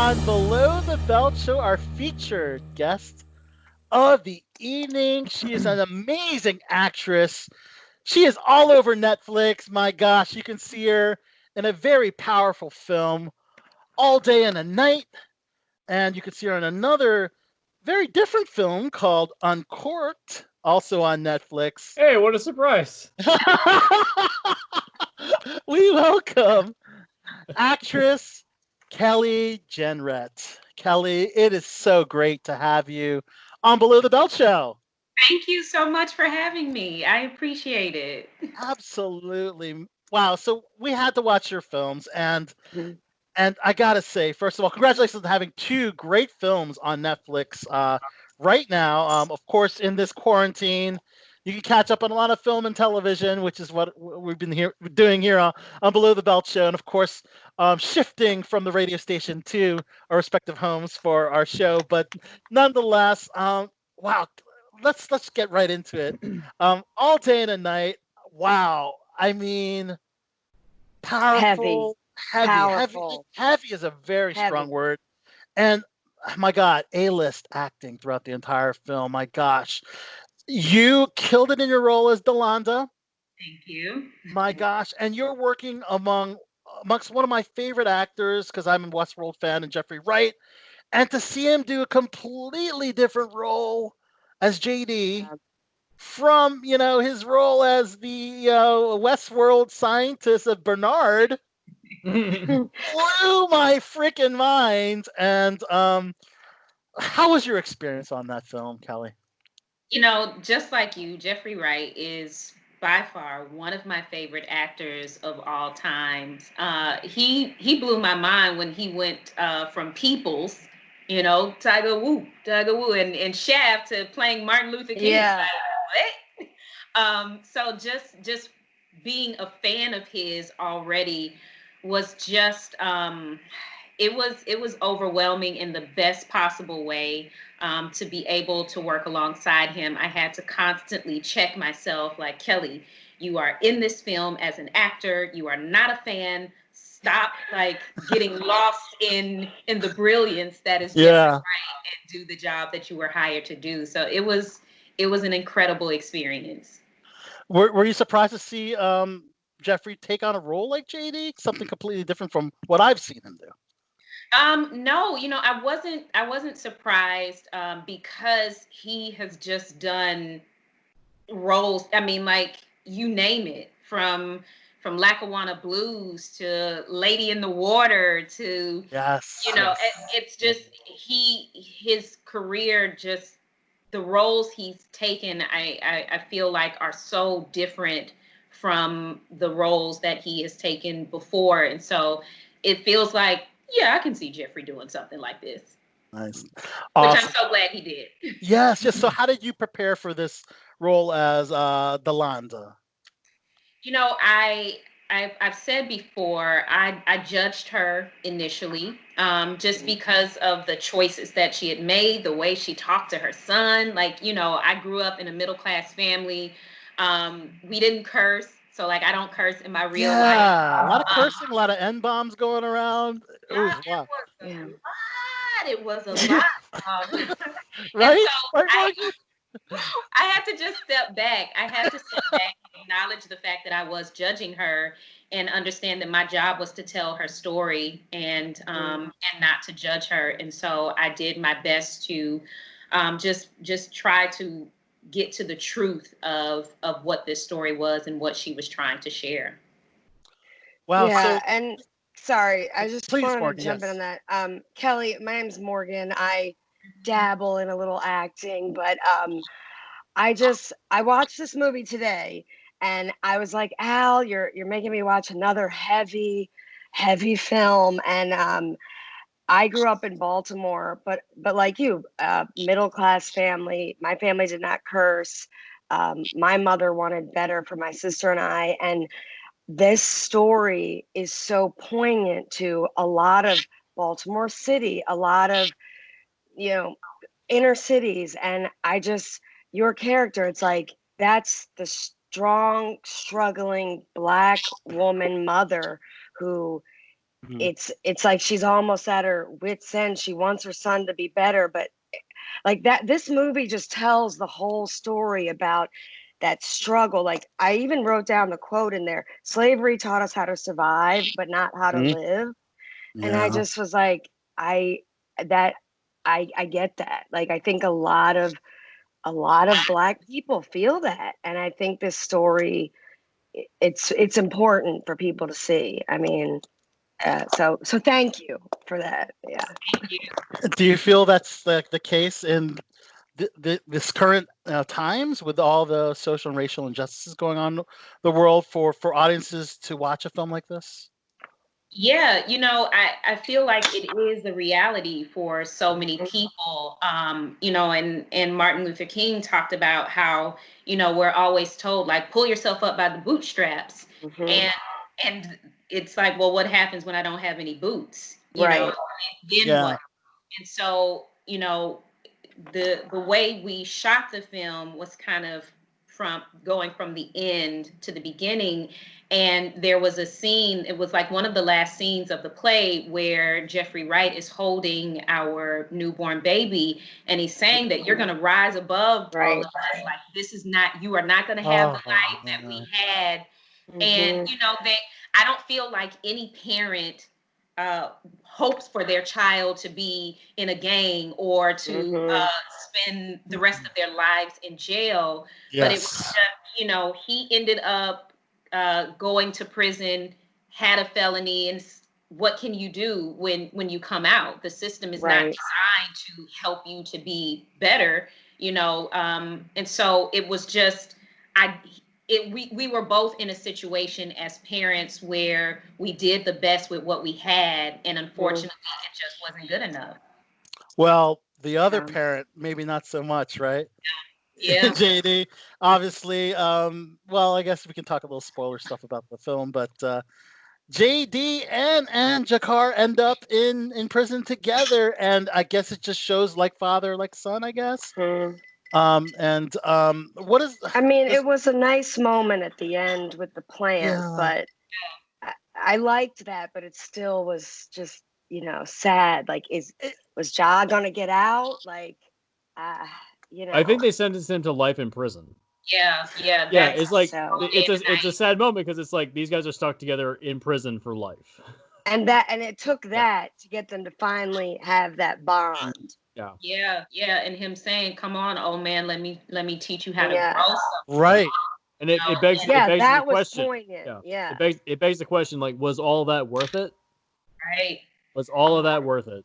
on Below the Belt Show, our featured guest of the evening. She is an amazing actress. She is all over Netflix. My gosh, you can see her in a very powerful film, All Day and a Night. And you can see her in another very different film called Uncorked, also on Netflix. Hey, what a surprise. We welcome actress Kelly Jenrette. Kelly, it is so great to have you on Below the Belt Show. Thank you so much for having me. I appreciate it. Absolutely. Wow. So we had to watch your films Mhm. and I gotta say, first of all, congratulations on having two great films on Netflix right now. Of course, in this quarantine, you can catch up on a lot of film and television, which is what we've been doing here on Below the Belt Show, and of course, shifting from the radio station to our respective homes for our show. But nonetheless, wow, let's get right into it. All Day and a Night. Wow, I mean, Heavy, powerful, powerful, heavy is a very strong heavy. word. And my God, A-list acting throughout the entire film. My gosh, you killed it in your role as Delonda. Thank you. My gosh, and you're working amongst one of my favorite actors because I'm a Westworld fan and Jeffrey Wright, and to see him do a completely different role as JD from his role as the Westworld scientist of Bernard blew my freaking mind. And how was your experience on that film, Kelly? Just like you, Jeffrey Wright is by far one of my favorite actors of all times. He blew my mind when he went from Peoples, Tiger Woo, and Shaft to playing Martin Luther King. Yeah. Like, what? So just being a fan of his already was just it was overwhelming in the best possible way. To be able to work alongside him, I had to constantly check myself, like, Kelly, you are in this film as an actor, you are not a fan. Stop, like, getting lost in the brilliance that is Jeffrey Yeah. Wright, and do the job that you were hired to do. So it was an incredible experience. Were you surprised to see Jeffrey take on a role like JD? Something completely different from what I've seen him do. No, I wasn't surprised, because he has just done roles. I mean, like, you name it, from Lackawanna Blues to Lady in the Water to, Yes. it's just his career, just the roles he's taken, I feel like are so different from the roles that he has taken before. And so it feels like, yeah, I can see Jeffrey doing something like this, Nice. which I'm Awesome. so glad he did. Yes. Yes. So how did you prepare for this role as Delonda? I've said before, I judged her initially, just because of the choices that she had made, the way she talked to her son. Like, I grew up in a middle class family. We didn't curse, so, like, I don't curse in my real life. Yeah. A lot of cursing, a lot of N-bombs going around. It was It wow. was a Yeah. lot. It was a lot. And Right? so Right, I Margie? I had to just step back. I had to step back and acknowledge the fact that I was judging her, and understand that my job was to tell her story, and not to judge her. And so I did my best to, just try to get to the truth of what this story was and what she was trying to share. Wow. Yeah, So and sorry, I just please, wanted to Morgan. jump in on Yes. that. Kelly, my name's Morgan. I dabble in a little acting, but I watched this movie today, and I was like, Al, you're making me watch another heavy film. And I grew up in Baltimore, but like you, middle class family. My family did not curse. My mother wanted better for my sister and I, and this story is so poignant to a lot of Baltimore City, a lot of, you know, inner cities. And your character, it's like, that's the strong, struggling Black woman mother who it's like she's almost at her wit's end. She wants her son to be better, but like that, this movie just tells the whole story about that struggle. Like I even wrote down the quote in there: slavery taught us how to survive, but not how to live. And I Yeah. just was like, I get that. Like I think a lot of Black people feel that, and I think this story, it's important for people to see. I mean, so thank you for that. Yeah. Thank you. Do you feel that's the case in this current times with all the social and racial injustices going on in the world for audiences to watch a film like this? Yeah, I feel like it is a reality for so many people. And Martin Luther King talked about how, we're always told like pull yourself up by the bootstraps. Mm-hmm. And it's like, well, what happens when I don't have any boots? Right. Then Yeah. what? And so, the way we shot the film was kind of from going from the end to the beginning. And there was a scene, it was like one of the last scenes of the play where Jeffrey Wright is holding our newborn baby, and he's saying that you're going to rise above all Right. of this. Like, this is not, you are not going to have the Oh, life that we had. And, Mm-hmm. I don't feel like any parent hopes for their child to be in a gang or to Mm-hmm. spend the rest of their lives in jail. But it was yes. just, he ended up going to prison, had a felony, and what can you do when you come out? The system is not Right. designed to help you to be better, and so it was just we were both in a situation as parents where we did the best with what we had, and unfortunately it just wasn't good enough. Well, the other Yeah. parent, maybe not so much, right? Yeah. JD, obviously. Well, I guess we can talk a little spoiler stuff about the film, but JD and Jakar end up in prison together, and I guess it just shows like father, like son, I guess. Mm-hmm. And what is I mean, this? it was a nice moment at the end with the plant, Yeah. but I liked that, but it still was just, sad. Like, was Ja gonna get out? Like, uh, I think they sentenced him to life in prison. Yeah, Yeah, that's it's like so. it's a sad moment because it's like these guys are stuck together in prison for life. And it took that to get them to finally have that bond. Yeah. Yeah, and him saying, "Come on, old man, let me teach you how to Yeah. grow something." Right. And You know, it begs and, it Yeah, begs the that was question. poignant. Yeah. It begs the question, like, was all that worth it? right. Was all of that worth it?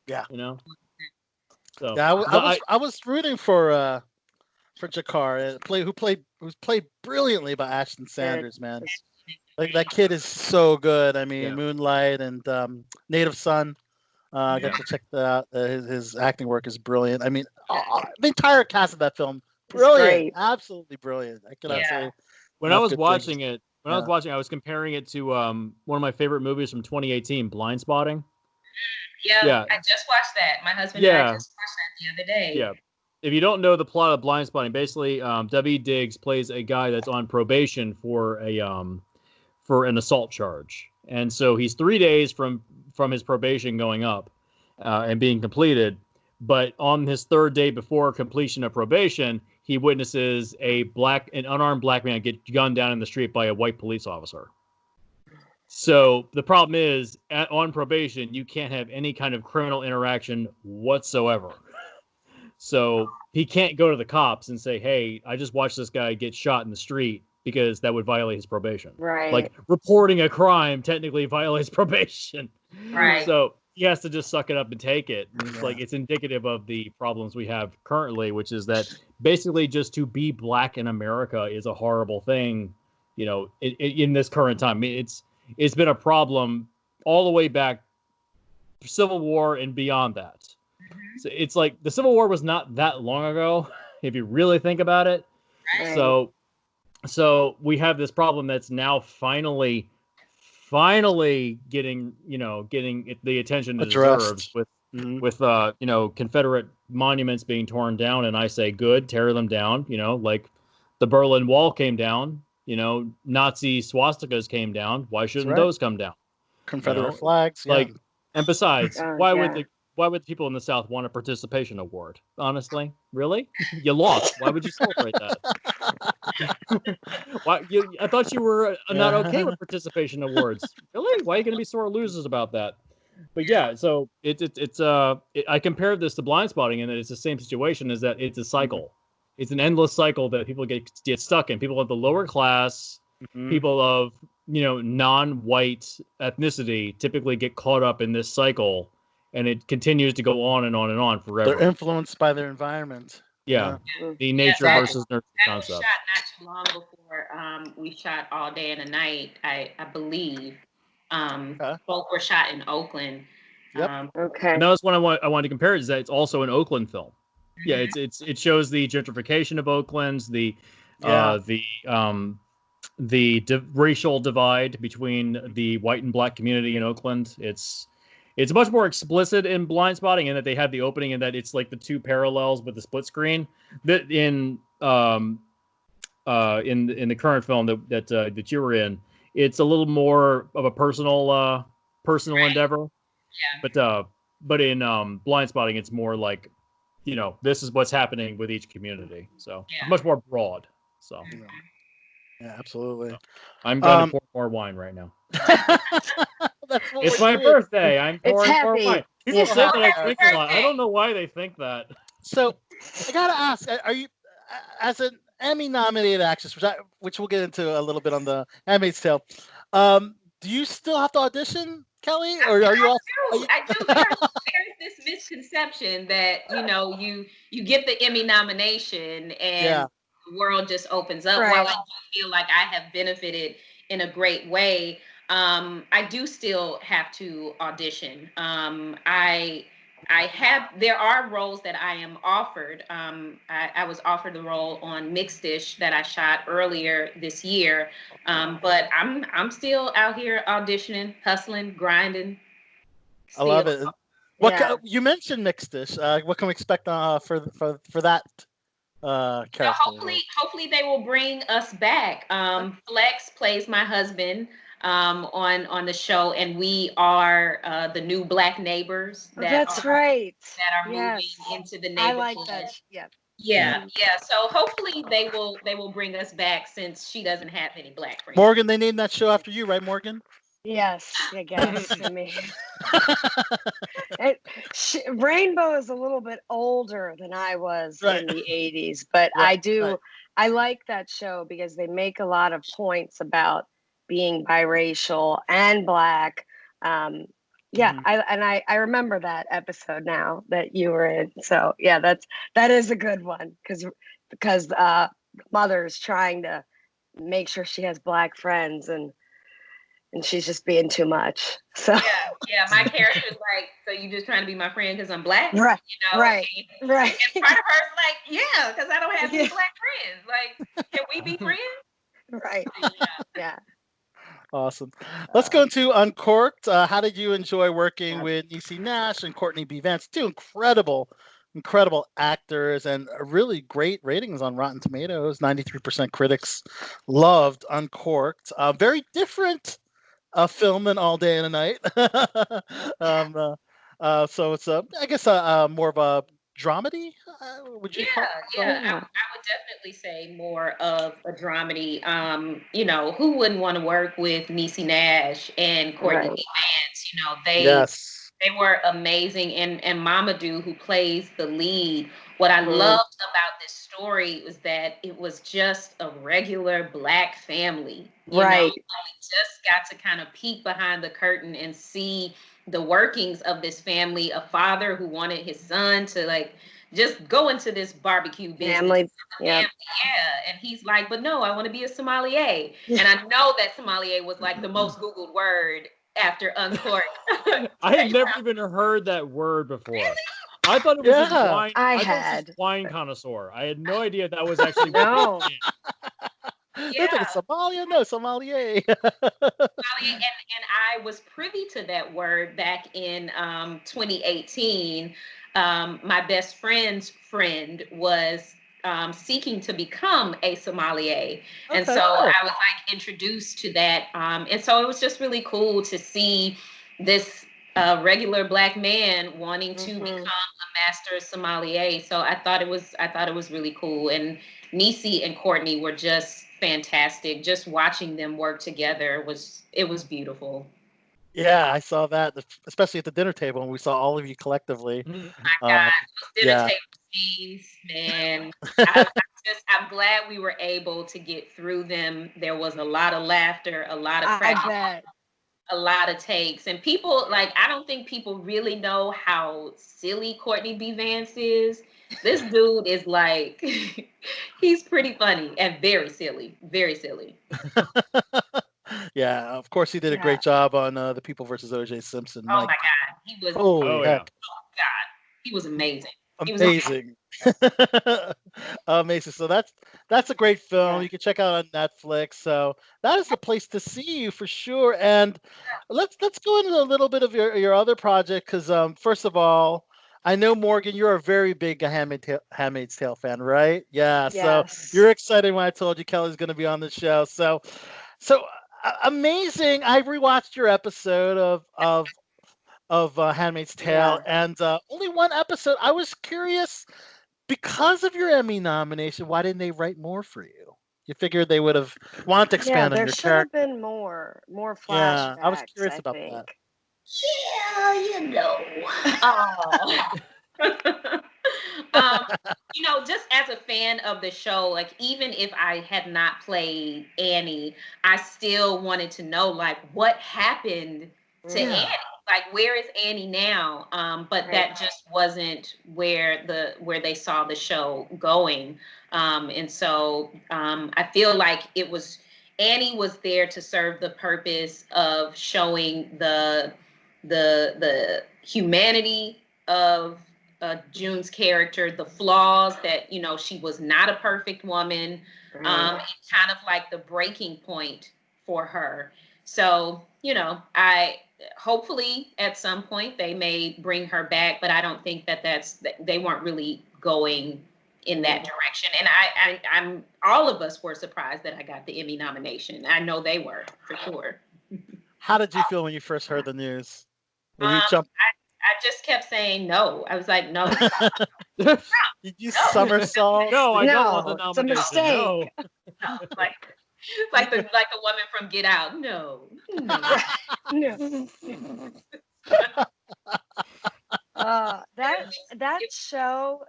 Yeah. You know? So Yeah. I I was rooting for Jakar, who's played brilliantly by Ashton Good. Sanders, man. Like that kid is so good. I mean, Yeah. Moonlight and Native Son. I got Yeah. to check that out. His acting work is brilliant. I mean, the entire cast of that film, It's brilliant, great. absolutely brilliant. I cannot Yeah. say when I enough was good things. watching it, Yeah. I was comparing it to one of my favorite movies from 2018, Blind Spotting. Yeah, Yeah. I just watched that. My husband and I Yeah. just watched that the other day. Yeah. If you don't know the plot of Blind Spotting, basically, W. Diggs plays a guy that's on probation for an assault charge, and so he's 3 days from his probation going up and being completed. But on his third day before completion of probation, he witnesses an unarmed black man get gunned down in the street by a white police officer. So the problem is, on probation, you can't have any kind of criminal interaction whatsoever. So he can't go to the cops and say, "Hey, I just watched this guy get shot in the street," because that would violate his probation. Right. Like reporting a crime technically violates probation. Right. So he has to just suck it up and take it. And it's Yeah. like it's indicative of the problems we have currently, which is that basically just to be black in America is a horrible thing. In this current time, it's been a problem all the way back Civil War and beyond that. So it's like the Civil War was not that long ago, if you really think about it. Right. So we have this problem that's now finally getting the attention it deserves Addressed. Mhm. with Confederate monuments being torn down, and I say good, tear them down. Like the Berlin Wall came down. Nazi swastikas came down. Why shouldn't right. those come down? Confederate flags. Yeah. Like, and besides, Oh, why yeah. would the people in the South want a participation award? Honestly, really? You lost. Why would you celebrate that? I thought you were not okay with participation awards. Really? Why are you going to be sore losers about that? But yeah, so I compared this to Blind Spotting, and that it's the same situation. Is that it's a cycle? It's an endless cycle that people get stuck in. People of the lower class, people of non-white ethnicity, typically get caught up in this cycle, and it continues to go on and on and on forever. They're influenced by their environment. Yeah, the nature versus nurture concept. That was shot not too long before we shot All Day and a Night, I believe. Both were shot in Oakland. Yep. Okay. And that was what I wanted to compare, is that it's also an Oakland film. Yeah, it shows the gentrification of Oakland, the racial divide between the white and black community in Oakland. It's much more explicit in Blind Spotting, in that they have the opening, and that it's like the two parallels with the split screen. That in the current film that you were in, it's a little more of a personal endeavor. Yeah. But in Blind Spotting, it's more like, this is what's happening with each community. So it's much more broad. So yeah, absolutely. So, I'm going to pour more wine right now. It's my birthday. I'm pouring more wine. People say that I drink a lot. I don't know why they think that. So I gotta ask: are you, as an Emmy-nominated actress, which we'll get into a little bit on the Handmaid's Tale, do you still have to audition, Kelly, or are you? I do. There's this misconception that you get the Emmy nomination and the world just opens up. Right. While I do feel like I have benefited in a great way, I do still have to audition. There are roles that I am offered. I was offered the role on Mixed Dish that I shot earlier this year. But I'm still out here auditioning, hustling, grinding. Still. I love it. You mentioned Mixed Dish. What can we expect for that character? Hopefully they will bring us back. Flex plays my husband on the show, and we are the new black neighbors that are moving into the neighborhood. I like that. Yeah. So hopefully they will bring us back, since she doesn't have any black friends. Morgan, they named that show after you, right, Morgan? Yes, I guess. I mean, Rainbow is a little bit older than I was in the 80s, but I like that show because they make a lot of points about being biracial and black. I remember that episode now that you were in. So yeah, that is a good one because mother's trying to make sure she has black friends, and she's just being too much. So my character's like, so you just trying to be my friend because I'm black, right? Right. And part of her's like, because I don't have any black friends. Like, can we be friends? Right. Yeah. Awesome. Let's go into Uncorked. How did you enjoy working with Niecy Nash and Courtney B. Vance? Two incredible actors, and really great ratings on Rotten Tomatoes. 93% critics loved Uncorked. Very different film than All Day and a Night. So it's I guess more of a dramedy. Would you call it? I would definitely say more of a dramedy. Who wouldn't want to work with Niecy Nash and Courtney B. Vance? They were amazing, and Mamadou, who plays the lead. What I loved about this story was that it was just a regular black family. You know, we just got to kind of peek behind the curtain and see the workings of this family. A father who wanted his son to just go into this barbecue business. And he's like, but no, I want to be a sommelier. And I know that sommelier was like the most Googled word after Uncorked. I had never even heard that word before. Really? I thought it was just wine. I thought it was just wine connoisseur. I had no idea that was actually no. They're thinking sommelier, no sommelier. And I was privy to that word back in 2018. My best friend's friend was seeking to become a sommelier. And Okay, so cool. I was like introduced to that. And so it was just really cool to see this regular Black man wanting to become a master sommelier. So I thought it was really cool. And Niecy and Courtney were just fantastic. Just watching them work together was beautiful. Yeah, I saw that, especially at the dinner table when we saw all of you collectively. My Um, God, those dinner yeah. table scenes, man. I'm glad we were able to get through them. There was a lot of laughter, a lot of I cracking, bet. a lot of takes, and people like I don't think people really know how silly Courtney B. Vance is. This dude is like, he's pretty funny and very silly, very silly. Yeah, of course he did a Yeah. great job on The People versus O.J. Simpson. Oh My my God, he was. holy Oh yeah. heck, Oh God, he was amazing. He was amazing. Amazing. So that's a great film. Yeah. You can check out on Netflix. So that is the place to see you for sure. And let's go into a little bit of your other project because first of all, I know Morgan, you're a very big Handmaid's Tale fan, right? Yeah. So Yes. you're excited when I told you Kelly's going to be on the show. So amazing. I rewatched your episode of Handmaid's Tale, Yeah. and only one episode. I was curious because of your Emmy nomination. Why didn't they write more for you? You figured they would have wanted to Yeah, expand on there your should have character. been more Yeah, I was flashbacks, curious I about that. think. Yeah, you know. Oh. um, just as a fan of the show, like even if I had not played Annie, I still wanted to know like what happened to Yeah. Annie. Like where is Annie now? But Right. that just wasn't where they saw the show going. And so I feel like Annie was there to serve the purpose of showing the humanity of June's character, the flaws that she was not a perfect woman, Right. and kind of like the breaking point for her. So I hopefully at some point they may bring her back, but I don't think they weren't really going in that direction. And I'm all of us were surprised that I got the Emmy nomination. I know they were for sure. How did you feel when you first heard the news? Were you Um, jump? I just kept saying no. I was like, no, Did you no, somersault? No, I don't want the No, it's a nomination. mistake. No. no. Like the woman from Get Out. No, no. No. That It- show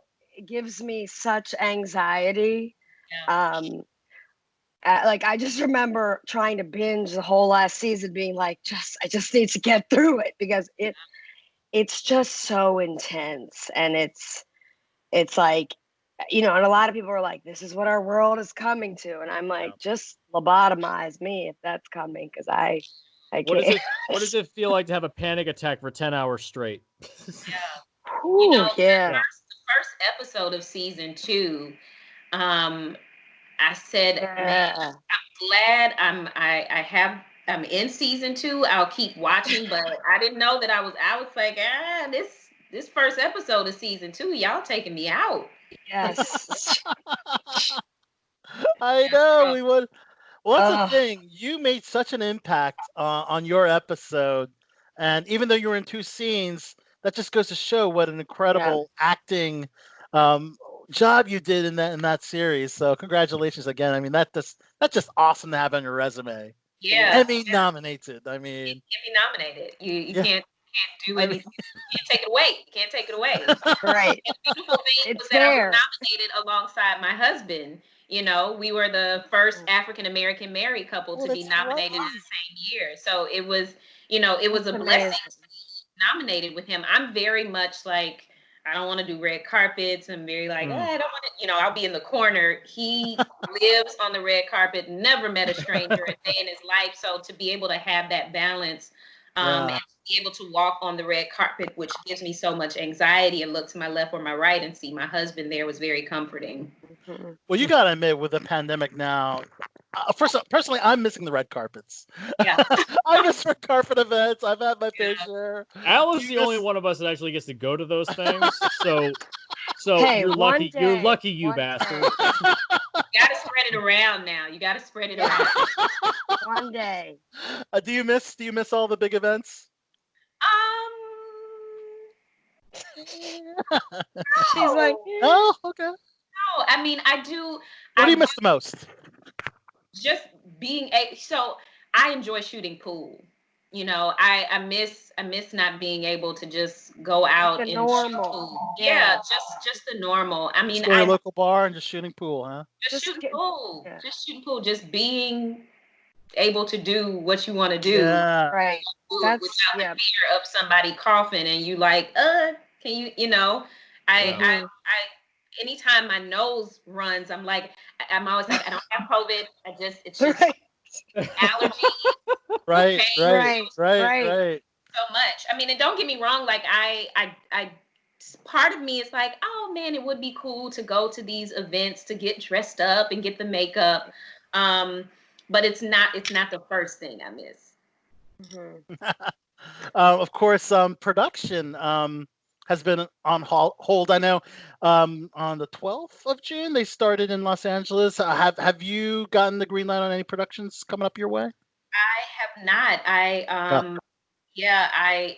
gives me such anxiety. yeah. Um, like I just remember trying to binge the whole last season, being like, I just need to get through it because it's just so intense, and it's like, and a lot of people are like, this is what our world is coming to, and I'm like, Yeah. just lobotomize me if that's coming, because I What does can't. it feel like to have a panic attack for 10 hours straight? Yeah. Whew, yeah. Yeah. The first episode of season 2, I said, man, Yeah. I'm glad I'm in season 2. I'll keep watching, but I didn't know that I was like, this first episode of season 2, y'all taking me out. Yes. I know So, we would. Well, that's the Ugh, thing. You made such an impact on your episode, and even though you were in two scenes, that just goes to show what an yeah. incredible acting um, job you did in that series. So, congratulations again. I mean, that's just awesome to have on your resume. yeah, Emmy nominated. I mean, get me nominated. You yeah. can't do I mean, anything. You can't take it away. You can't take it away. Right. And the beautiful thing was It's that I was there. nominated alongside my husband. We were the first African American married couple oh, to be that's nominated in right. the same year. So it was a That's blessing amazing. to be nominated with him. I'm very much like, I don't want to do red carpets. I'm very like, Mm. I don't want to, I'll be in the corner. He lives on the red carpet, never met a stranger a day in his life. So to be able to have that balance, and Yeah. to be able to walk on the red carpet, which gives me so much anxiety, and look to my left or my right and see my husband there, was very comforting. Mhm. Well, you gotta admit, with the pandemic now, personally, I'm missing the red carpets. Yeah. I miss red carpet events. I've had my fair share. Al Do is you the only miss? one of us that actually gets to go to those things. So So Hey, you're one lucky. You're day, lucky, you one bastard. day. You gotta spread it around now. You gotta spread it around. One day. Do you miss all the big events? She's like, Oh, okay. No, I mean, I do. What do I you miss the most? just being a so I enjoy shooting pool. You know, I miss not being able to just go out the and shoot normal. pool. Yeah. Yeah, just the normal. I mean, Just go to I your local bar and just shooting pool, huh? just shooting pool. Yeah. Just shooting pool. Just being able to do what you want to do. Yeah. Right. Do it That's without yeah. the fear of somebody coughing and you like, can you, you know, I anytime my nose runs, I'm always like, I don't have COVID. It's just Right. allergy. Right, Okay. right. So much. I mean, and don't get me wrong, like I part of me is like, oh man, it would be cool to go to these events to get dressed up and get the makeup. But it's not the first thing I miss. Of course, production has been on hold. I know on the 12th of June they started in Los Angeles. Have you gotten the green light on any productions coming up your way? I have not. I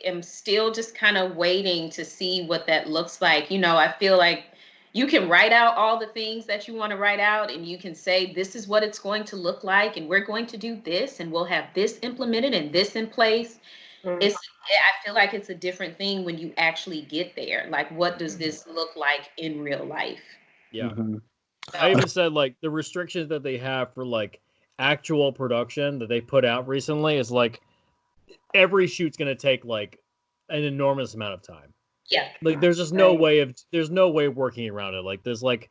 am still just kind of waiting to see what that looks like. You know, I feel like you can write out all the things that you want to write out and you can say, this is what it's going to look like. And we're going to do this and we'll have this implemented and this in place. I feel like it's a different thing when you actually get there. Like, what does this look like in real life? Yeah. Mm-hmm. I even said like the restrictions that they have for like actual production that they put out recently is like every shoot's gonna take like an enormous amount of time. Yeah. Like there's just no way working around it. Like there's like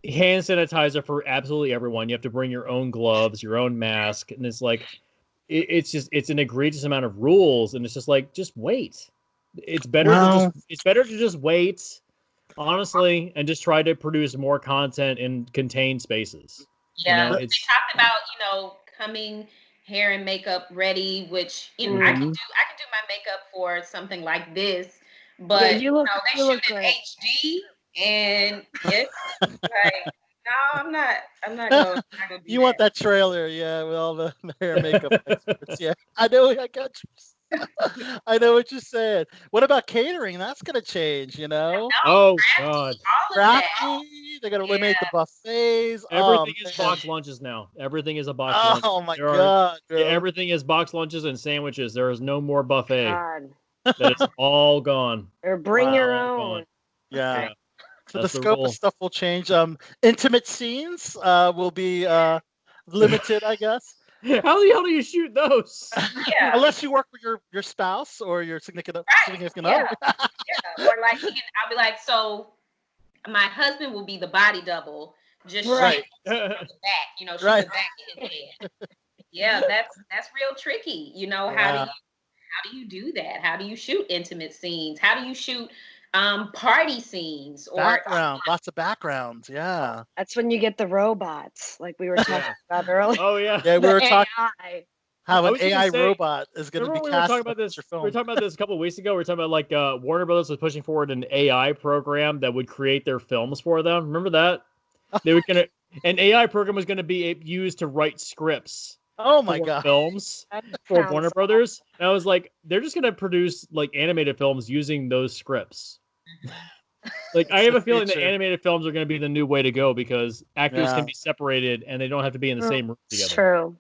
hand sanitizer for absolutely everyone. You have to bring your own gloves, your own mask, and it's like it's an egregious amount of rules, and it's just like just wait. It's better to just wait, honestly, and just try to produce more content in contained spaces. Yeah, You know, they talked about coming hair and makeup ready, which I can do my makeup for something like this, but they shoot in great. HD, and it's like, no, I'm not going. You want that trailer, yeah, with all the hair and makeup experts. Yeah, I know. I got you. I know what you're saying. What about catering? That's gonna change, you know. Oh God, Crafty. They're gonna eliminate the buffets. Everything is box lunches now. Everything is a box lunch. Oh my God, bro. Everything is box lunches and sandwiches. There is no more buffet. God. That is all gone. Or bring your own. Gone. Yeah. So the That's the scope rule. of stuff will change. Intimate scenes will be limited, I guess. How the hell do you shoot those? Yeah. Unless you work with your spouse or your significant other. Yeah. Or like I'll be like, so my husband will be the body double, just Right. shoot the back, shoot the back of his head. Yeah, that's real tricky. You know, how do you do that? How do you shoot intimate scenes? How do you shoot party scenes or lots of backgrounds? Yeah. That's when you get the robots, like we were talking about earlier. Oh yeah. Yeah, we were talking AI. how an AI robot is going to be we were talking about this. We were talking about this a couple of weeks ago. We were talking about like Warner Brothers was pushing forward an AI program that would create their films for them. Remember that? They were gonna an AI program was going to be used to write scripts. Oh my God! Films for Warner Brothers. And I was like, they're just going to produce like animated films using those scripts. Like I have a feeling that animated films are going to be the new way to go because actors can be separated and they don't have to be in the same room together. It's true.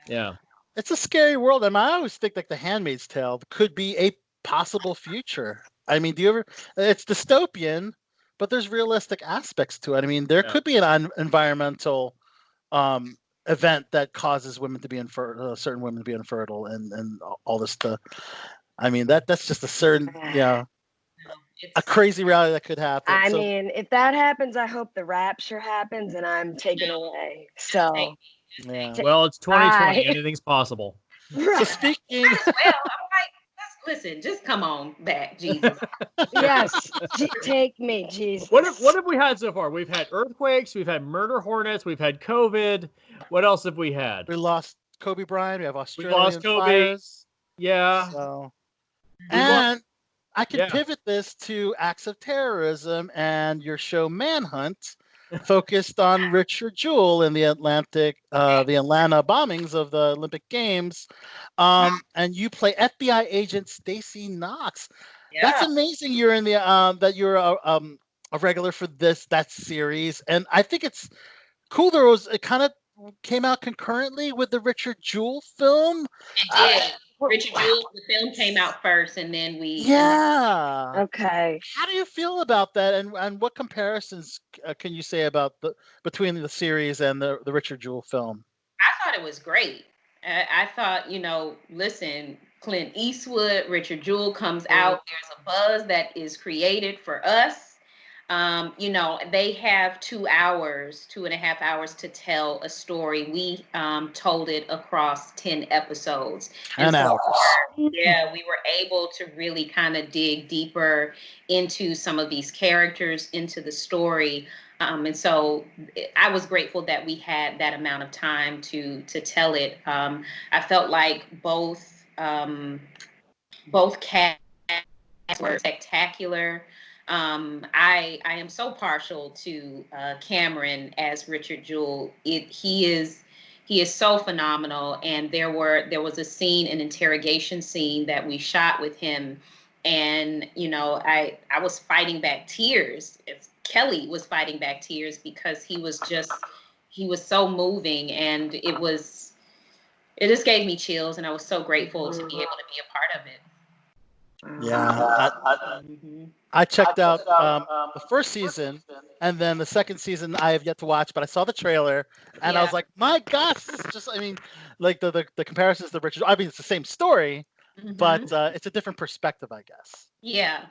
Yeah. It's a scary world. I mean, I always think like The Handmaid's Tale could be a possible future. I mean, it's dystopian, but there's realistic aspects to it. I mean, there could be an environmental event that causes women to be infertile, certain women to be infertile, and all this stuff. I mean, that's just a certain, a crazy reality that could happen. I mean, if that happens, I hope the rapture happens and I'm taken away. So, well, it's 2020. Anything's possible. So speaking, I'm like, listen, just come on back, Jesus. Yes, take me, Jesus. What have we had so far? We've had earthquakes, we've had murder hornets, we've had COVID. What else have we had? We lost Kobe Bryant. We have Australian We lost Kobe. fires. Yeah. So, I can pivot this to acts of terrorism and your show Manhunt, focused on Richard Jewell in the Atlanta bombings of the Olympic Games, and you play FBI agent Stacy Knox. That's Yeah. amazing. You're in the that you're a regular for that series, and I think it's cool. It kind of came out concurrently with the Richard Jewell film. It did. Richard Jewell, the film came out first, and then Yeah. Okay. How do you feel about that, and what comparisons can you say about between the series and the Richard Jewell film? I thought it was great. I thought, listen, Clint Eastwood, Richard Jewell comes out. There's a buzz that is created for us. They have 2 hours, 2.5 hours to tell a story. We told it across 10 episodes. 10 hours. Yeah, we were able to really kind of dig deeper into some of these characters, into the story. And so I was grateful that we had that amount of time to tell it. I felt like both casts were spectacular. I am so partial to Cameron as Richard Jewell. He is so phenomenal. And there was a scene, an interrogation scene that we shot with him, and I was fighting back tears. Kelly was fighting back tears because he was so moving, and it just gave me chills, and I was so grateful to be able to be a part of it. Yeah, I checked out the first season, and then the second season I have yet to watch, but I saw the trailer, and I was like, my gosh, this is just, I mean, like the comparisons to Richard, I mean, it's the same story, but it's a different perspective, I guess. Yeah.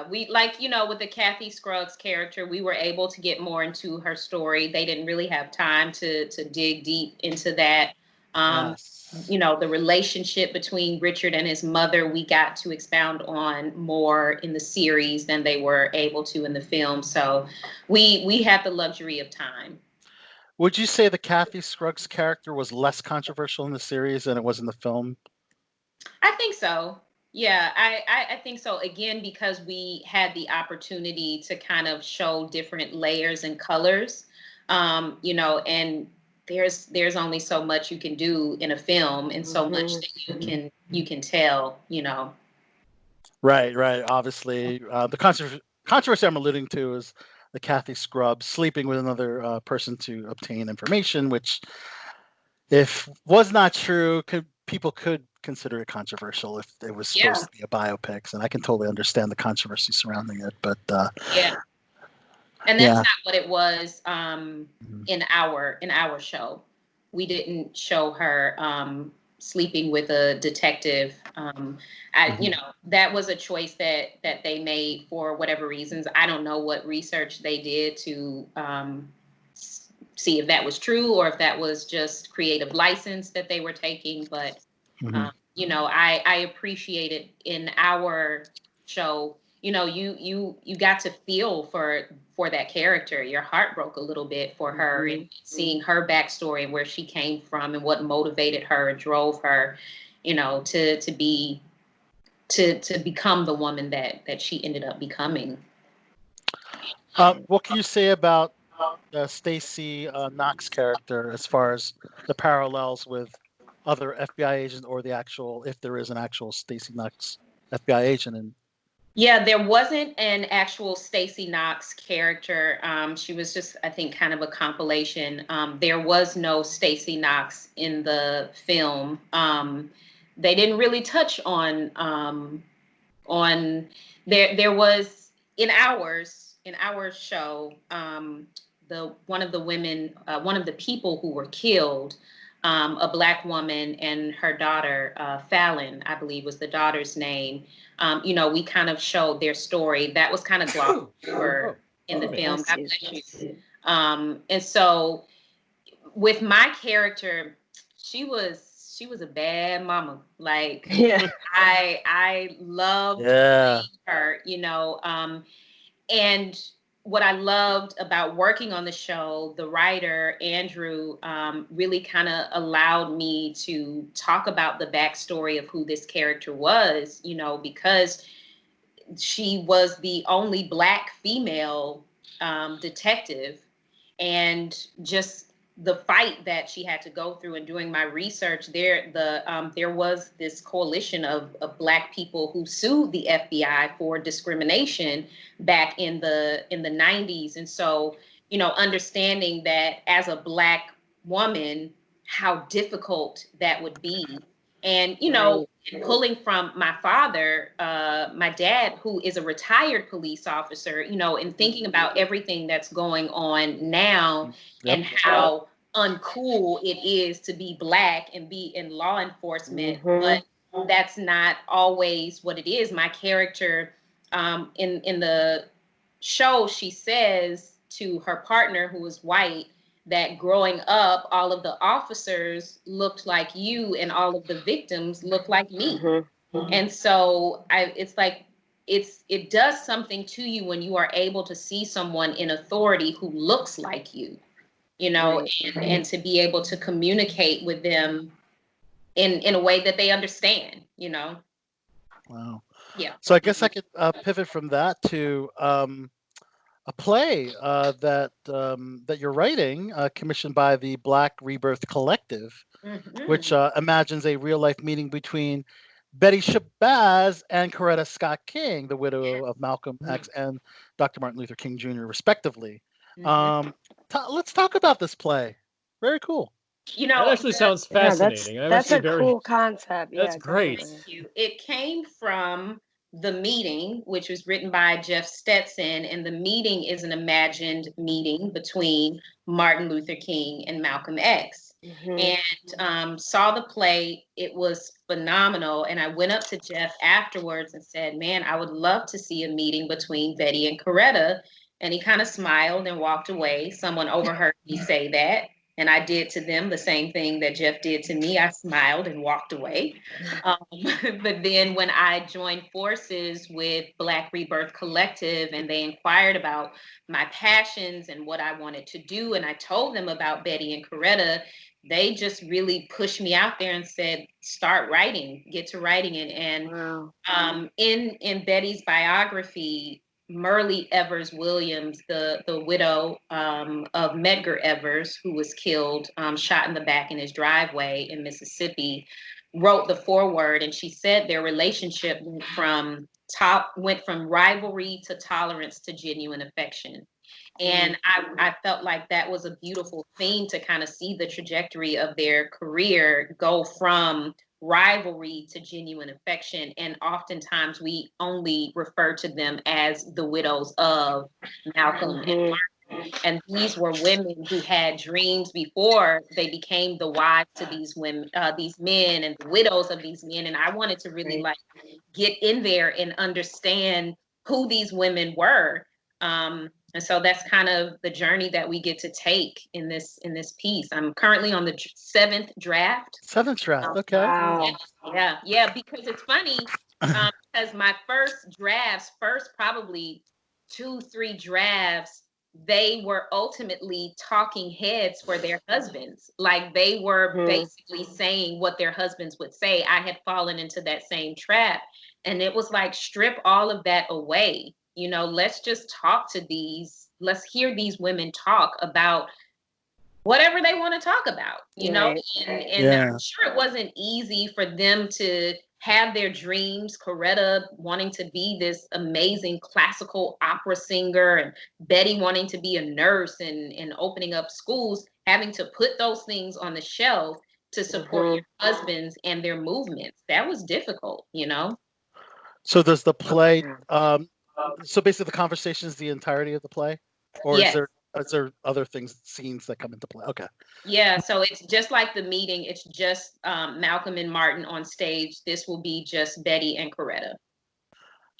We with the Kathy Scruggs character, we were able to get more into her story. They didn't really have time to dig deep into that. Yes. The relationship between Richard and his mother, we got to expound on more in the series than they were able to in the film. So we had the luxury of time. Would you say the Kathy Scruggs character was less controversial in the series than it was in the film? I think so. Yeah, I think so. Again, because we had the opportunity to kind of show different layers and colors, and there's only so much you can do in a film, and so much that you can tell. Right. Obviously, the controversy I'm alluding to is the Kathy Scruggs sleeping with another person to obtain information, which, if was not true, people could consider it controversial if it was supposed to be a biopic, and I can totally understand the controversy surrounding it. But and that's not what it was in our show. We didn't show her sleeping with a detective. That was a choice that they made for whatever reasons. I don't know what research they did to see if that was true or if that was just creative license that they were taking. But I appreciate it in our show. You got to feel for that character. Your heart broke a little bit for her, and seeing her backstory and where she came from and what motivated her and drove her, to become the woman that she ended up becoming. What can you say about Stacy Knox character as far as the parallels with other FBI agents, or if there is an actual Stacy Knox FBI agent? And yeah, there wasn't an actual Stacy Knox character. She was just, I think, kind of a compilation. There was no Stacy Knox in the film. They didn't really touch on there was in our show, one of the women, one of the people who were killed, a Black woman and her daughter, Fallon, I believe was the daughter's name. We kind of showed their story. That was kind of glossed over in the film. God bless you. And so with my character, she was a bad mama. Like, I loved her, and what I loved about working on the show, the writer, Andrew, really kind of allowed me to talk about the backstory of who this character was, because she was the only Black female detective, and just the fight that she had to go through. And doing my research, there was this coalition of Black people who sued the FBI for discrimination back in the 90s. And so, understanding that as a Black woman, how difficult that would be. And, Right. pulling from my father, my dad, who is a retired police officer, and thinking about everything that's going on now, Yep. and how uncool it is to be Black and be in law enforcement. But that's not always what it is. My character, in the show, she says to her partner, who is white, that growing up, all of the officers looked like you and all of the victims looked like me. And so it's like, it does something to you when you are able to see someone in authority who looks like you, Right. and to be able to communicate with them in a way that they understand. Wow. Yeah. So I guess I could pivot from that to a play that you're writing, commissioned by the Black Rebirth Collective, which imagines a real life meeting between Betty Shabazz and Coretta Scott King, the widow of Malcolm X and Dr. Martin Luther King Jr., respectively. Let's talk about this play. Very cool. That actually sounds Yeah, fascinating. I'm that's actually a very. cool concept. That's Yeah, great. definitely. It came from The Meeting, which was written by Jeff Stetson, and The Meeting is an imagined meeting between Martin Luther King and Malcolm X. And saw the play. It was phenomenal. And I went up to Jeff afterwards and said, man, I would love to see a meeting between Betty and Coretta. And he kind of smiled and walked away. Someone overheard me say that. And I did to them the same thing that Jeff did to me. I smiled and walked away. But then when I joined forces with Black Rebirth Collective, and they inquired about my passions and what I wanted to do, and I told them about Betty and Coretta, they just really pushed me out there and said, start writing, get to writing it. And in Betty's biography, Myrlie Evers Williams, the widow of Medgar Evers, who was killed, shot in the back in his driveway in Mississippi, wrote the foreword, and she said their relationship went from rivalry to tolerance to genuine affection. And I felt like that was a beautiful theme to kind of see the trajectory of their career go from rivalry to genuine affection. And oftentimes we only refer to them as the widows of Malcolm and Martin. And these were women who had dreams before they became the wives to these women, these men, and the widows of these men. And I wanted to really get in there and understand who these women were. And so that's kind of the journey that we get to take in this piece. I'm currently on the seventh draft. Seventh draft. Okay. Wow. Yeah. Because it's funny, because my first probably 2-3 drafts, they were ultimately talking heads for their husbands. Like they were basically saying what their husbands would say. I had fallen into that same trap, and it was like, strip all of that away. Let's just let's hear these women talk about whatever they want to talk about, and I'm sure it wasn't easy for them to have their dreams. Coretta wanting to be this amazing classical opera singer, and Betty wanting to be a nurse and opening up schools, having to put those things on the shelf to support your husbands and their movements. That was difficult. So does the play so basically the conversation is the entirety of the play, or Yes. is there other scenes that come into play? Okay. Yeah, so it's just like The Meeting. It's just Malcolm and Martin on stage. This will be just Betty and Coretta.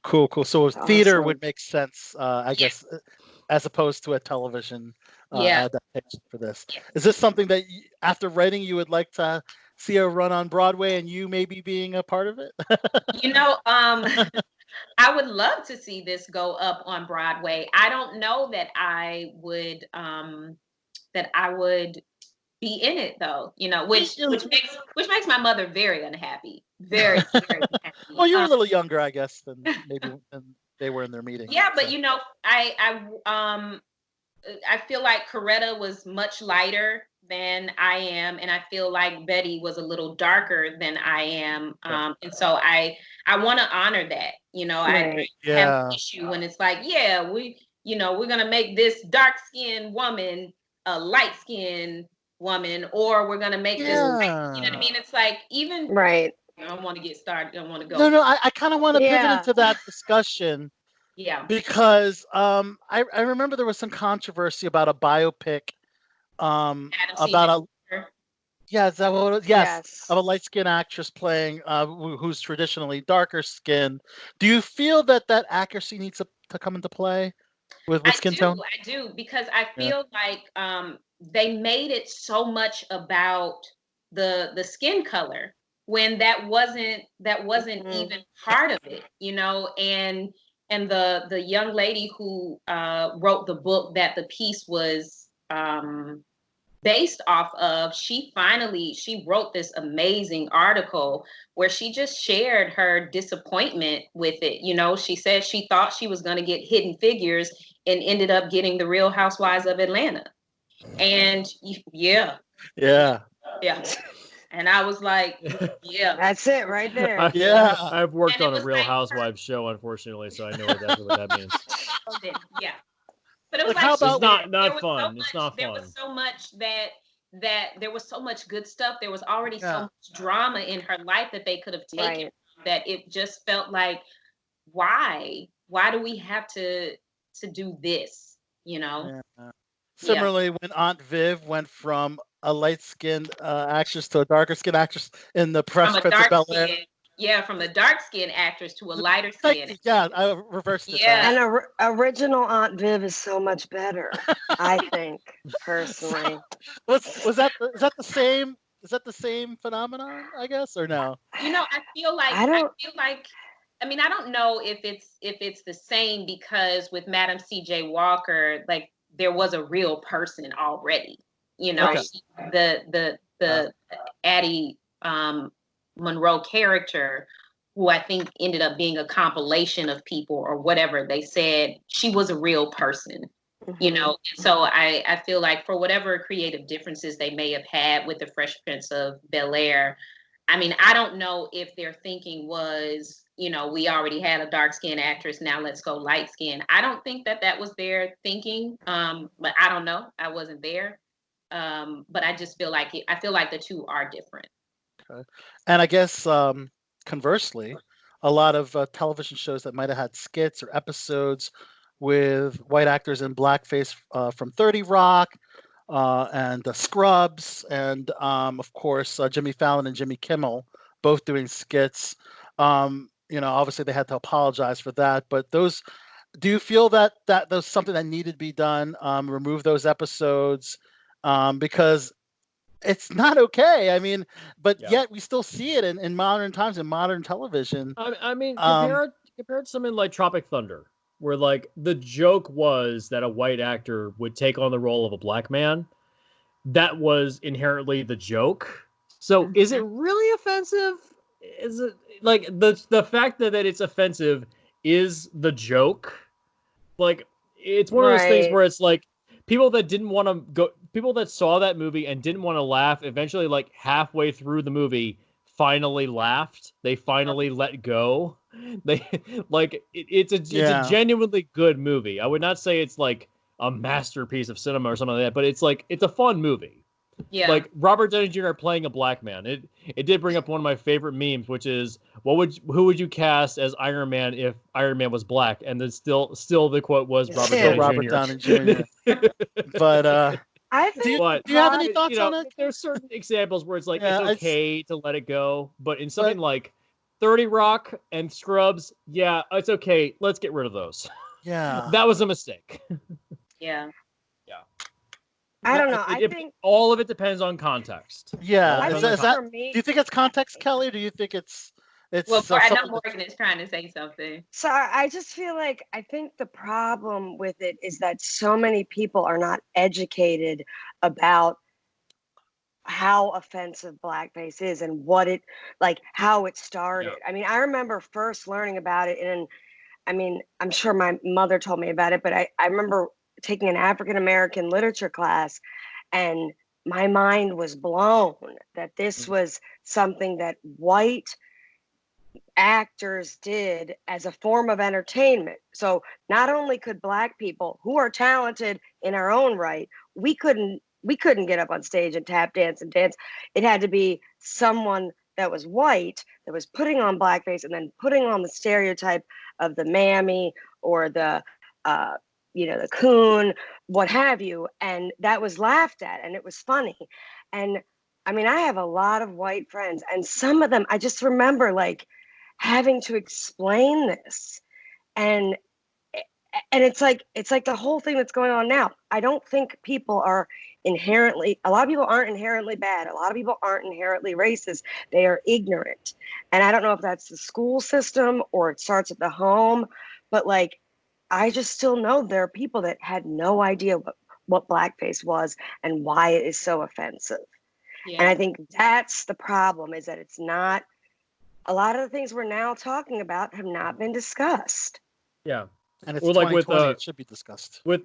Cool. So theater Awesome. would make sense, I guess, as opposed to a television adaptation for this. Is this something that after writing you would like to see a run on Broadway, and you maybe being a part of it? I would love to see this go up on Broadway. I don't know that I would be in it though, which makes my mother very unhappy. Very, very unhappy. Well, you're a little younger, I guess, than maybe. they were in their meeting. Yeah, but So. you know, I feel like Coretta was much lighter than I am, and I feel like Betty was a little darker than I am. And so I want to honor that. You know, I have an issue when it's like, yeah, we're gonna make this dark-skinned woman a light-skinned woman, or we're gonna make this, you know what I mean? It's like, even right. I don't want to get started. I don't want to go. No, I kind of want to pivot into that discussion. Yeah. Because I remember there was some controversy about a biopic about a is that what it was? Yes, of a light skinned actress playing who's traditionally darker skinned. Do you feel that accuracy needs to come into play with skin tone? I do, because I feel like they made it so much about the skin color when that wasn't even part of it, you know. And the young lady who wrote the book that the piece was based off of, she wrote this amazing article where she just shared her disappointment with it. You know, she said she thought she was going to get Hidden Figures and ended up getting The Real Housewives of Atlanta. And yeah. And I was like, yeah, that's it right there. I've worked on a Real Housewives show, unfortunately, so I know exactly what that means. Yeah. But it was how about it's not fun. It's not fun. There was so much there was so much good stuff. There was already so much drama in her life that they could have taken, that it just felt like, why do we have to do this? You know. Similarly, when Aunt Viv went from a light-skinned actress to a darker-skinned actress in the Fresh Prince of Bel-Air. Yeah, from a dark-skinned actress to a lighter skin. Yeah, I reversed it. Yeah. And original Aunt Viv is so much better, I think, personally. Is that the same? Is that the same phenomenon, I guess, or no? You know, I feel like I mean, I don't know if it's the same, because with Madam C.J. Walker, like, there was a real person already. You know, the Addie Monroe character, who I think ended up being a compilation of people or whatever, they said she was a real person. You know, so I feel like, for whatever creative differences they may have had with the Fresh Prince of Bel-Air, I mean, I don't know if their thinking was, you know, we already had a dark-skinned actress, now let's go light-skinned. I don't think that was their thinking, but I don't know. I wasn't there. But I just feel like the two are different. Okay. And I guess conversely, a lot of television shows that might have had skits or episodes with white actors in blackface, from 30 Rock and Scrubs, and of course Jimmy Fallon and Jimmy Kimmel, both doing skits. You know, obviously they had to apologize for that, but those. Do you feel that was something that needed to be done? Remove those episodes, because it's not okay. I mean, but yet we still see it in modern times, in modern television. I mean, compare it to something like Tropic Thunder, where, like, the joke was that a white actor would take on the role of a black man. That was inherently the joke. So is it really offensive? Is it, like, the fact that it's offensive is the joke? Like, it's one of those things where it's like, people that saw that movie and didn't want to laugh, eventually, like, halfway through the movie, finally laughed. They finally let go. They it's a genuinely good movie. I would not say it's like a masterpiece of cinema or something like that, but it's a fun movie. Yeah. Like, Robert Downey Jr. playing a black man. It did bring up one of my favorite memes, which is, who would you cast as Iron Man if Iron Man was black? And then still the quote was Robert Downey Jr. But I think. Do you have any thoughts on it? There's certain examples where it's like, it's okay to let it go, but in something like 30 Rock and Scrubs, yeah, it's okay. Let's get rid of those. Yeah, that was a mistake. Yeah. I don't know. I think all of it depends on context. Yeah. Do you think it's context, Kelly? Or do you think it's well, I know Morgan is trying to say something. So I just feel like, I think the problem with it is that so many people are not educated about how offensive blackface is and what it, like, how it started. I mean, I remember first learning about it in I mean, I'm sure my mother told me about it, but I remember taking an African American literature class, and my mind was blown that this was something that white actors did as a form of entertainment. So not only could Black people who are talented in our own right, we couldn't get up on stage and tap dance and dance. It had to be someone that was white that was putting on blackface and then putting on the stereotype of the mammy or uh, the coon, what have you, and that was laughed at and it was funny. And I mean, I have a lot of white friends, and some of them I just remember like having to explain this, and it's like the whole thing that's going on now. I don't think people are inherently, a lot of people aren't inherently bad, a lot of people aren't inherently racist. They are ignorant, and I don't know if that's the school system or it starts at the home, but like I just still know there are people that had no idea what blackface was and why it is so offensive. And I Yeah. think that's the problem, is that it's not, a lot of the things we're now talking about have not been discussed. Yeah. And it's Or like 2020, it should be discussed. with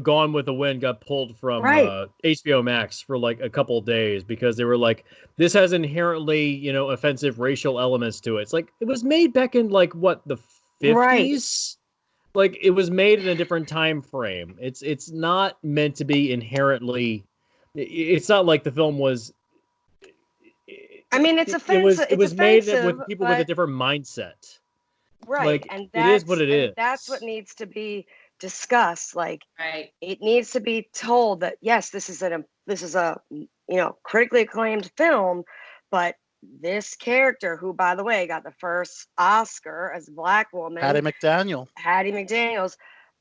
Gone with the Wind got pulled from Right. HBO Max for like a couple of days because they were like, this has inherently offensive racial elements to it. It's like it was made back in like what, the Right. 50s. Like it was made in a different time frame. It's not meant to be inherently. It's not like the film was. I mean, it's offensive. It It's was made offensive, with people with a but different mindset. right. Like And it is what it that's what is. needs to be discussed. Like Right. it needs to be told that yes, this is a critically acclaimed film, but this character, who by the way got the first Oscar as a Black woman, Hattie McDaniel. Hattie McDaniels,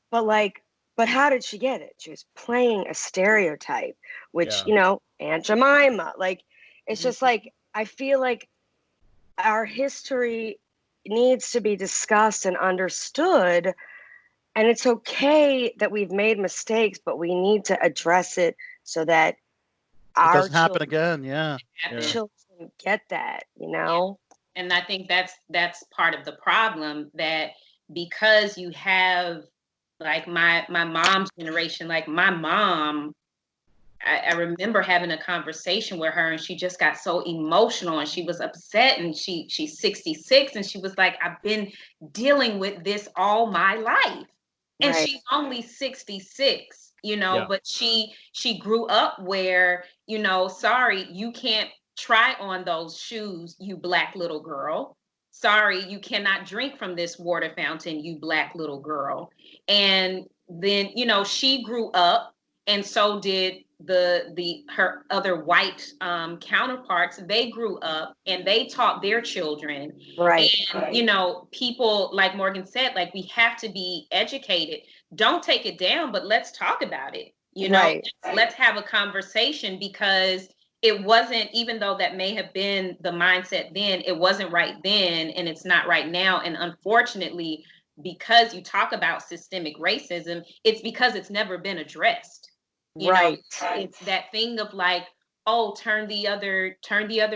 but how did she get it? She was playing a stereotype, which, Yeah. Aunt Jemima. Like, it's just Mhm. like, I feel like our history needs to be discussed and understood. And it's okay that we've made mistakes, but we need to address it so that It our doesn't happen children, again. Yeah. Yeah. children get that, you know? And I think that's part of the problem, that because you have like my mom's generation, like my mom, I remember having a conversation with her and she just got so emotional and she was upset, and she's 66 and she was like, I've been dealing with this all my life. And Right. she's only 66, Yeah. but she grew up where, sorry, you can't try on those shoes, you Black little girl. Sorry, you cannot drink from this water fountain, you Black little girl. And then, she grew up, and so did her other white counterparts. They grew up and they taught their children. Right. And people, like Morgan said, like, we have to be educated. Don't take it down, but let's talk about it. Right. Let's have a conversation, because it wasn't, even though that may have been the mindset then, it wasn't right then and it's not right now. And unfortunately, because you talk about systemic racism, it's because it's never been addressed. Right. It's that thing of like, oh, turn the other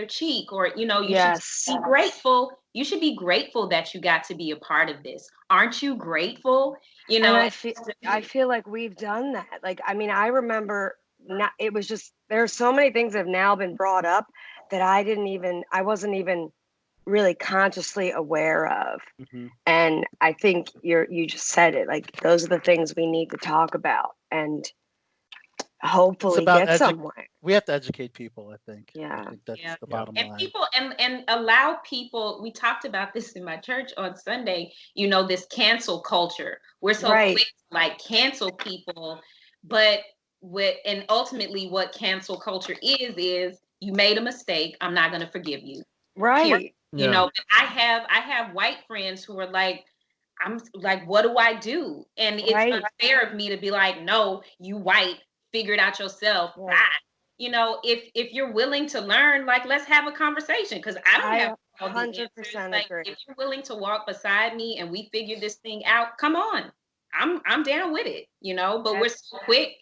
cheek, or you should Yes. be grateful. You should be grateful that you got to be a part of this. Aren't you grateful? And I feel like we've done that. Like, I mean, I remember, not, it was just, there's so many things that have now been brought up that I wasn't even really consciously aware of. Hmm. And I think you just said it. Like, those are the things we need to talk about and It's hopefully about get somewhere. we have to educate people, I think. I Yeah. think that's Yeah. the Yeah. bottom And line. people, and allow people, we talked about this in my church on Sunday, this cancel culture. We're so Right. quick to like cancel people, but and ultimately what cancel culture is you made a mistake, I'm not going to forgive you. Period. Right. Yeah. I have white friends who are like, I'm like, what do I do? And it's Right. unfair of me to be like, no, you white, figure it out yourself. Right. Bye. If you're willing to learn, like, let's have a conversation, because I don't have I all the answers. 100% Like, agree. if you're willing to walk beside me and we figure this thing out, come on. I'm down with it, but we're so quick.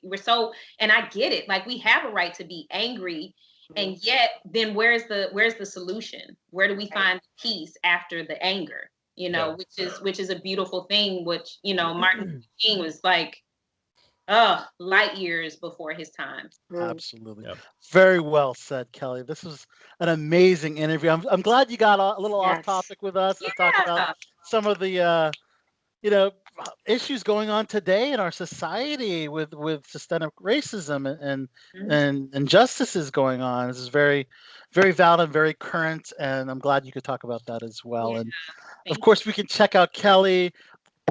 And I get it. Like, we have a right to be angry, and yet then where's the solution? Where do we find peace after the anger? you know, which is a beautiful thing, which, you know, Martin Luther King was like, light years before his time. Absolutely. Yep. Very well said, Kelly. This was an amazing interview. I'm glad you got a little off topic with us to talk about some of the you know, issues going on today in our society with systemic racism and injustices going on. This is very, very valid and very current, and I'm glad you could talk about that as well. And of course, we can check out Kelly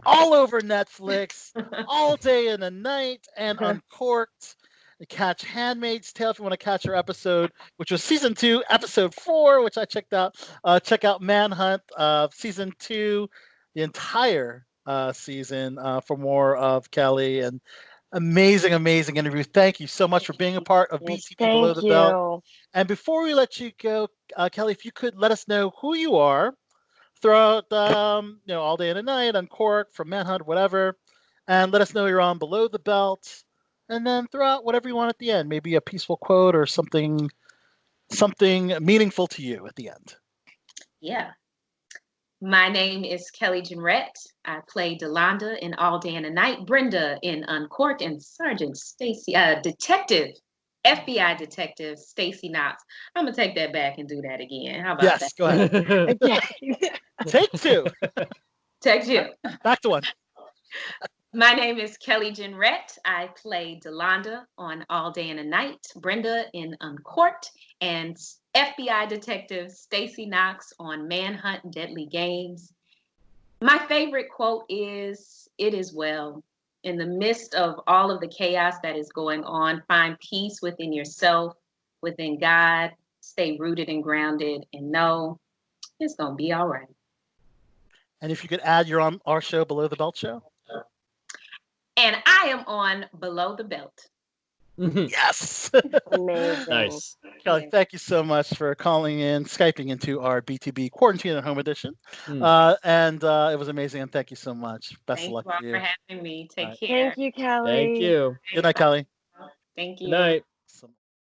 all over Netflix, all day and the night, and Uncorked. Catch Handmaid's Tale if you want to catch her episode, which was season 2, episode 4, which I checked out. Check out Manhunt, season 2, the entire season for more of Kelly. And amazing, amazing interview. Thank you so much for being a part of BTB Below the Belt. And before we let you go, Kelly, if you could let us know who you are throughout, you know, all day and the night, Uncorked, from Manhunt, whatever, and let us know you're on Below the Belt. And then throw out whatever you want at the end, maybe a peaceful quote or something meaningful to you at the end. Yeah. My name is Kelly Jenrette. I play Delonda in All Day and the Night, Brenda in Uncorked, and Sergeant Stacy, Detective, FBI Detective Stacy Knox. I'm gonna take that back and do that again. How about that? Yes, go ahead. Take 2. Take 2. Back to 1. My name is Kelly Jenrette. I play Delonda on All Day and the Night, Brenda in Uncorked, and FBI Detective Stacy Knox on Manhunt and Deadly Games. My favorite quote is, "It is well. In the midst of all of the chaos that is going on, find peace within yourself, within God, stay rooted and grounded, and know it's going to be all right." And if you could add, you're on our show, Below the Belt Show. And I am on Below the Belt. Yes. Amazing. Nice. Kelly, thank you so much for calling in, Skyping into our BTB Quarantine at Home edition. And it was amazing. And thank you so much. Best of luck to you. Thank you for having me. Take care. Thank you, Kelly. Thank you. Good night, Kelly. Thank you. Good night.